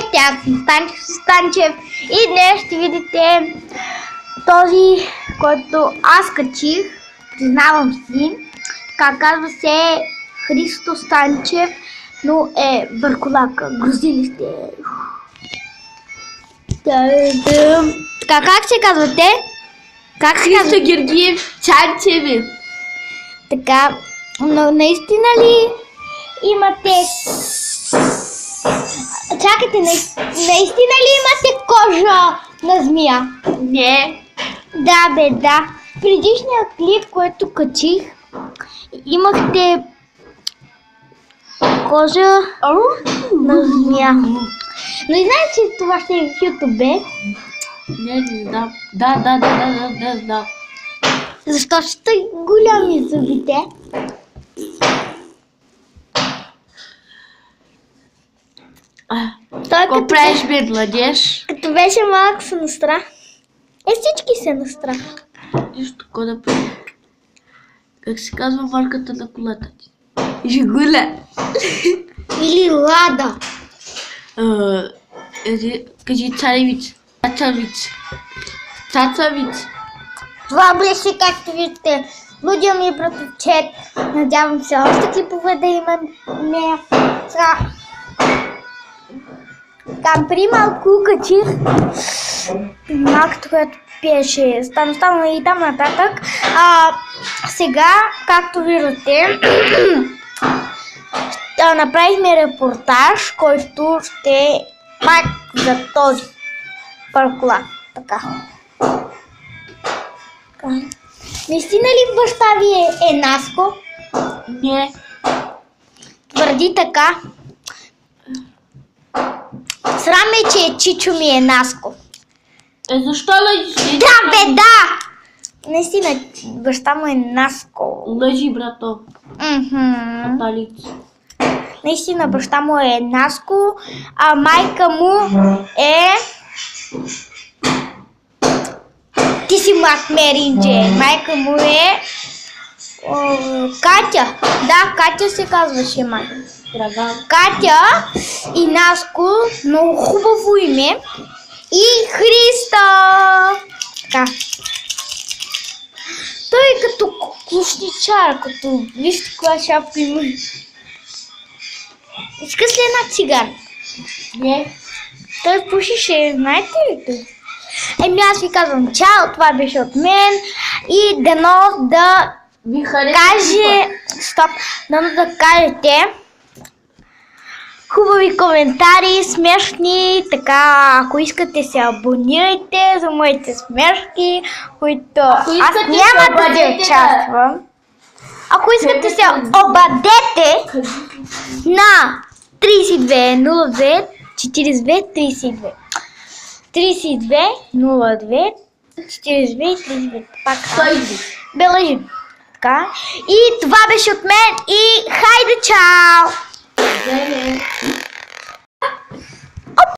Здравейте, аз съм Станчев и днес ще видите този, който аз качих, признавам си. Казва се Христо Станчев, но е бърколака, грозили сте. Така, как се казвате? Христо Георгиев Чанчев. Така, но наистина ли имате... Чакайте, наистина ли имате кожа на змия? Не. Да, бе, да. В предишния клип, който качих, имахте кожа на змия. Но и знаете, че това ще е в YouTube? Не знам. Да. Защо ще сте голями зъбите? Той Какво правиш, бе, младеж? като беше малък се настрах. Всички се настрах. Нищо такова да правиш. Как се казва марката на колата ти? Жигуля. Или Лада. Кажи царевица. Цацавица. Това беше, както виждате, лудия ми братовчет. Надявам се още клипове да има нея. Сега, там при малко качих малкото, което пиеше стана и там нататък. Сега, както виждате, направихме репортаж, който ще пак за този парколак. Така. Наистина ли баща ви е Наско? Не. Твърди така. Срам е, че Чичо ми е Наско. Защо лъжи? Да, бе, да! Наистина, баща му е Наско. Лъжи, брато. Талица. Наистина, баща му е Наско, а майка му е... Ти си млад меринджи. Майка му е... Катя. Да, Катя се казваше майка. Драган. Катя и Наско, много хубаво име. И Христо. Така. Той е като клушничар, като вижте каква шапка има. Искаш ли една цигара? Не. Той пушише, знаете ли той? Аз ви казвам чао, това беше от мен и дано да Ви харесва. каже... Стоп! Дано да кажете хубави коментари, смешни, така, ако искате се абонирайте за моите смешки, които аз няма да се участвам. Ако искате се обадете на 32 02 42 32 02 42 пак бележи. Така. И това беше от мен и хайде, чао!